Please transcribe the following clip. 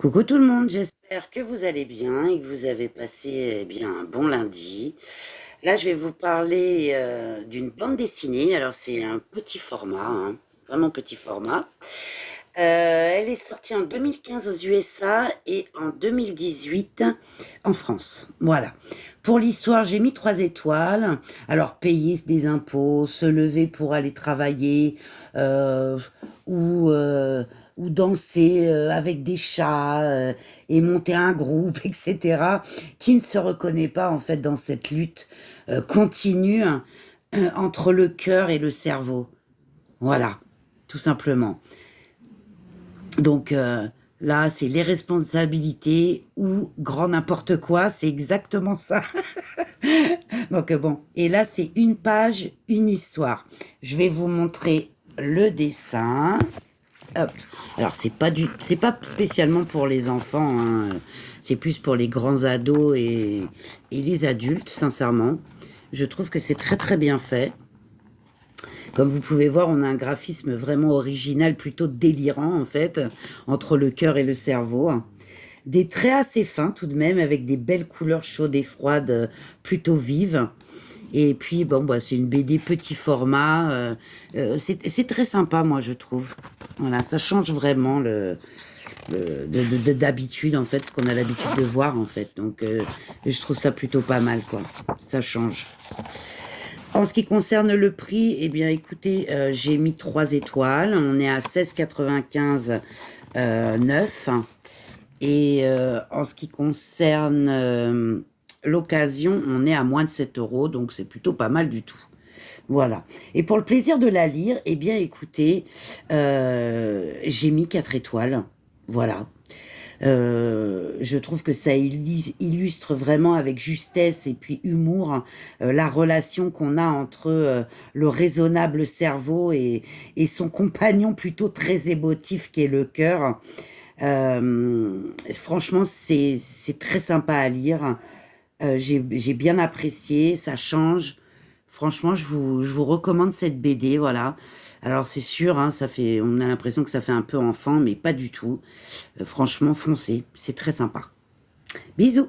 Coucou tout le monde, j'espère que vous allez bien et que vous avez passé bien un bon lundi. Là, je vais vous parler d'une bande dessinée. Alors, c'est un petit format, hein, vraiment petit format. Elle est sortie en 2015 aux USA et en 2018 en France. Voilà. Pour l'histoire, j'ai mis 3 étoiles. Alors, payer des impôts, se lever pour aller travailler, euh, ou, euh, ou danser avec des chats et monter un groupe, etc. Qui ne se reconnaît pas en fait dans cette lutte continue entre le cœur et le cerveau. Voilà, tout simplement. Donc là, c'est les responsabilités ou grand n'importe quoi, c'est exactement ça. Donc bon, et là, c'est une page, une histoire. Je vais vous montrer le dessin. Hop. Alors c'est pas spécialement pour les enfants, hein. C'est plus pour les grands ados et les adultes, sincèrement. Je trouve que c'est très très bien fait. Comme vous pouvez voir, on a un graphisme vraiment original, plutôt délirant en fait, entre le cœur et le cerveau. Des traits assez fins tout de même, avec des belles couleurs chaudes et froides, plutôt vives. Et puis, bon, bah, c'est une BD petit format. C'est très sympa, moi, je trouve. Voilà, ça change vraiment d'habitude, en fait, ce qu'on a l'habitude de voir, en fait. Donc, je trouve ça plutôt pas mal, quoi. Ça change. En ce qui concerne le prix, eh bien, écoutez, j'ai mis 3 étoiles. On est à 16,95 neuf. Et en ce qui concerne l'occasion, on est à moins de 7 euros, donc c'est plutôt pas mal du tout. Voilà. Et pour le plaisir de la lire, eh bien, écoutez, j'ai mis 4 étoiles. Voilà. Je trouve que ça illustre vraiment avec justesse et puis humour la relation qu'on a entre le raisonnable cerveau et son compagnon plutôt très émotif qui est le cœur. Franchement, c'est très sympa à lire. J'ai bien apprécié, ça change. Franchement, je vous recommande cette BD, voilà. Alors c'est sûr, hein, on a l'impression que ça fait un peu enfant, mais pas du tout. Franchement, foncez, c'est très sympa. Bisous!